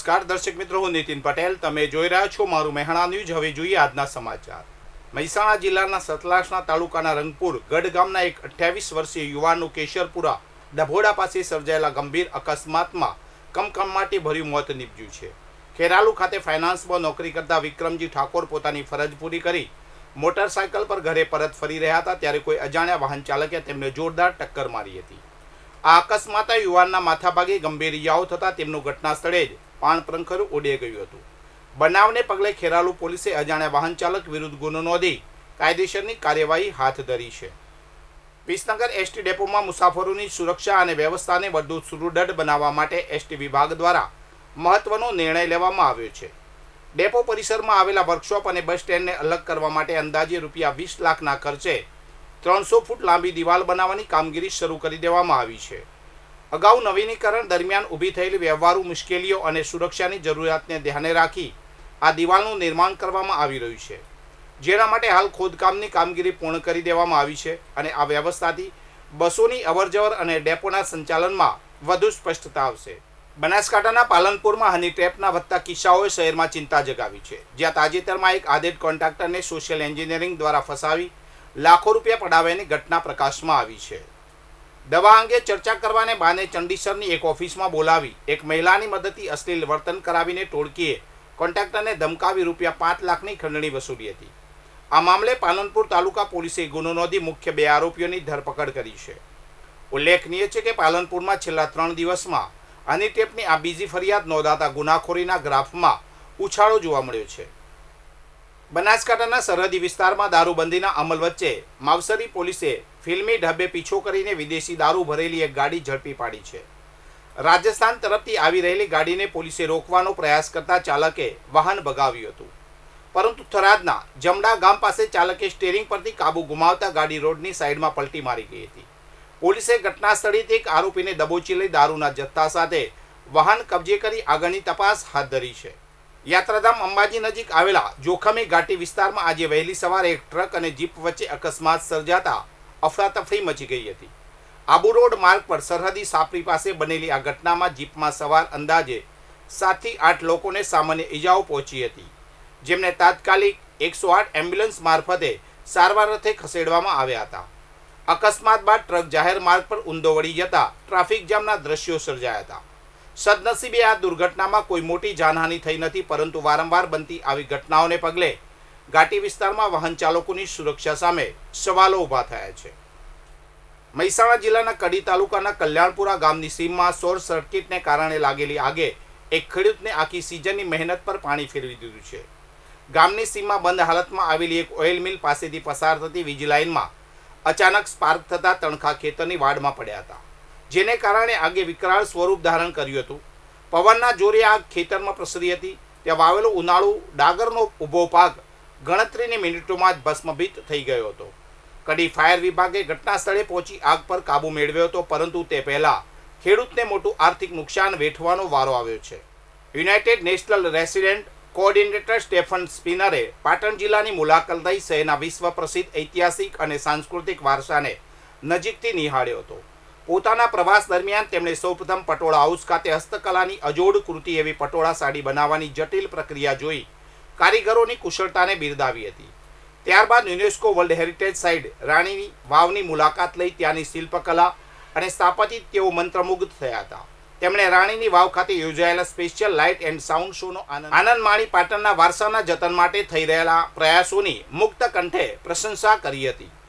નમસ્કાર દર્શક મિત્રો, હું નીતિન પટેલ. તમે જોઈ રહ્યા છો મારું મહેણા ન્યૂઝ. હવે જોઈએ આજના સમાચાર. મહેસાણા જિલ્લાના સતલાસણા તાલુકાના રંગપુર ગઢ ગામના એક 28 વર્ષીય યુવાનનું કેશરપુરા ડભોડા પાસે સર્જાયેલા ગંભીર અકસ્માતમાં કમકમાટી ભર્યું મોત નીપજ્યું છે. ખેરાલુ ખાતે ફાઇનાન્સમાં નોકરી કરતા વિક્રમજી ઠાકોર પોતાની ફરજ પૂરી કરી મોટરસાયકલ પર ઘરે પરત ફરી રહ્યા હતા ત્યારે કોઈ અજાણ્યા વાહન ચાલકે તેમને જોરદાર ટક્કર મારી હતી. આ અકસ્માતે યુવાનના માથાભાગે ગંભીર ઇજાઓ થતા તેમનું ઘટના સ્થળે જ પાણપ્રંખરું ઉડી ગયું હતું. બનાવને પગલે ખેરાલુ પોલીસે અજાણ્યા વાહન ચાલક વિરુદ્ધ ગુનો નોંધી કાયદેસરની કાર્યવાહી હાથ ધરી છે. વિસનગર એસટી ડેપોમાં મુસાફરોની સુરક્ષા અને વ્યવસ્થાને વધુ સુદૃઢ બનાવવા માટે એસટી વિભાગ દ્વારા મહત્વનો નિર્ણય લેવામાં આવ્યો છે. ડેપો પરિસરમાં આવેલા વર્કશોપ અને બસ સ્ટેન્ડને અલગ કરવા માટે અંદાજે ₹20 લાખના ખર્ચે 300 ફૂટ લાંબી દિવાલ બનાવવાની કામગીરી શરૂ કરી દેવામાં આવી છે. અગાઉ નવીનીકરણ દરમિયાન ઊભી થયેલી વ્યવહારુ મુશ્કેલીઓ અને સુરક્ષાની જરૂરિયાતને ધ્યાને રાખી આ દિવાલનું નિર્માણ કરવામાં આવી રહ્યું છે, જેના માટે હાલ ખોદકામની કામગીરી પૂર્ણ કરી દેવામાં આવી છે અને આ વ્યવસ્થાથી બસોની અવરજવર અને ડેપોના સંચાલનમાં વધુ સ્પષ્ટતા આવશે. બનાસકાંઠાના પાલનપુરમાં હની ટ્રેપના વધતા કિસ્સાઓએ શહેરમાં ચિંતા જગાવી છે, જ્યાં તાજેતરમાં એક આદેડ કોન્ટ્રાક્ટરને સોશિયલ એન્જિનિયરિંગ દ્વારા ફસાવી લાખો રૂપિયા પડાવ્યાની ઘટના પ્રકાશમાં આવી છે. દવા અંગે ચર્ચા કરવાને બહાને ચંડીસરની એક ઓફિસમાં બોલાવી એક મહિલાની મદદથી અશ્લીલ વર્તન કરાવીને ટોળકીએ કોન્ટ્રાક્ટરને ધમકાવી ₹5 લાખની ખંડણી વસૂલી હતી. આ મામલે પાલનપુર તાલુકા પોલીસે ગુનો નોંધી મુખ્ય 2 આરોપીઓની ધરપકડ કરી છે. ઉલ્લેખનીય છે કે પાલનપુરમાં છેલ્લા 3 દિવસમાં હની ટ્રેપની આ બીજી ફરિયાદ નોંધાતા ગુનાખોરીના ગ્રાફમાં ઉછાળો જોવા મળ્યો છે. બનાસકાંઠાના સરહદી વિસ્તારમાં દારૂબંધીના અમલ વચ્ચે માવસરી પોલીસે ફિલ્મી ઢબે પીછો કરીને વિદેશી દારૂ ભરેલી એક ગાડી ઝડપી પાડી છે. રાજસ્થાન તરફથી આવી રહેલી ગાડીને પોલીસે રોકવાનો પ્રયાસ કરતા ચાલકે વાહન ભગાવ્યું હતું, પરંતુ થરાદના જમડા ગામ પાસે ચાલકે સ્ટીયરિંગ પરથી કાબુ ગુમાવતા ગાડી રોડની સાઈડમાં પલટી મારી ગઈ હતી. પોલીસે ઘટના સ્થળેથી એક આરોપીને દબોચી લઈ દારૂના જથ્થા સાથે વાહન કબજે કરી આગળની તપાસ હાથ ધરી છે. યાત્રાધામ અંબાજી નજીક આવેલા જોખમી ઘાટી વિસ્તારમાં આજે વહેલી સવારે એક ટ્રક અને જીપ વચ્ચે અકસ્માત સર્જાતા અફરાતફરી મચી ગઈ હતી. આબુ રોડ માર્ગ પર સરહદી સાપરી પાસે બનેલી આ ઘટનામાં જીપમાં સવાર અંદાજે 7 થી 8 લોકોને સામાન્ય ઈજાઓ પહોંચી હતી, જેમને તાત્કાલિક 108 એમ્બ્યુલન્સ મારફતે સારવાર અર્થે ખસેડવામાં આવ્યા હતા. અકસ્માત બાદ ટ્રક જાહેર માર્ગ પર ઊંધો વળી જતા ટ્રાફિક જામના દ્રશ્યો સર્જાયા હતા. સદનસીબે આ દુર્ઘટનામાં કોઈ મોટી જાનહાનિ થઈ નથી, પરંતુ વારંવાર બનતી આવી ઘટનાઓને પગલે ઘાટી વિસ્તારમાં વાહન ચાલકોની સુરક્ષા સામે સવાલો ઊભા થયા છે. મહેસાણા જિલ્લાના કડી તાલુકાના કલ્યાણપુરા ગામની સીમમાં શોર્ટ સર્કિટને કારણે લાગેલી આગે એક ખેડૂતને આખી સિઝનની મહેનત પર પાણી ફેરવી દીધું છે. ગામની સીમમાં બંધ હાલતમાં આવેલી એક ઓઇલ મિલ પાસેથી પસાર થતી વીજ લાઇનમાં અચાનક સ્પાર્ક થતા તણખા ખેતરની વાડમાં પડ્યા હતા, જેને કારણે આગે વિકરાળ સ્વરૂપ ધારણ કર્યું હતું. પવનના જોરે આગ ખેતરમાં પ્રસરી હતી. ત્યાં વાવેલો ઉનાળુ ડાંગરનો ઊભો પાક ગણતરીની મિનિટોમાં જ ભસ્મભીત થઈ ગયો હતો. કડી ફાયર વિભાગે ઘટના સ્થળે પહોંચી આગ પર કાબુ મેળવ્યો હતો, પરંતુ તે પહેલા ખેડૂતને મોટું આર્થિક નુકસાન વેઠવાનો વારો આવ્યો છે. United National Resident Coordinator Stefan સ્પિનરે પાટણ જિલ્લાની મુલાકાત લઈ શહેરના વિશ્વ પ્રસિદ્ધ ઐતિહાસિક અને સાંસ્કૃતિક વારસાને નજીકથી નિહાળ્યો હતો. પોતાના પ્રવાસ દરમિયાન તેમણે સૌપ્રથમ પટોળા હાઉસ ખાતે હસ્તકલાની અજોડ કૃતિ એવી પટોળા સાડી બનાવવાની જટિલ પ્રક્રિયા જોઈ કારીગરોની કુશળતાને બિરદાવી હતી. ત્યારબાદ યુનેસ્કો વર્લ્ડ હેરિટેજ સાઇટ રાણીની વાવની મુલાકાત લઈ ત્યાંની શિલ્પકલા અને સ્થાપત્યઓ મંત્રમુગ્ધ થયા હતા. તેમણે રાણીની વાવ ખાતે યોજાયેલા સ્પેશિયલ લાઇટ એન્ડ સાઉન્ડ શોનો આનંદ માણી પાટણના વારસાના જતન માટે થઈ રહેલા પ્રયાસોની મુક્ત કંઠે પ્રશંસા કરી હતી.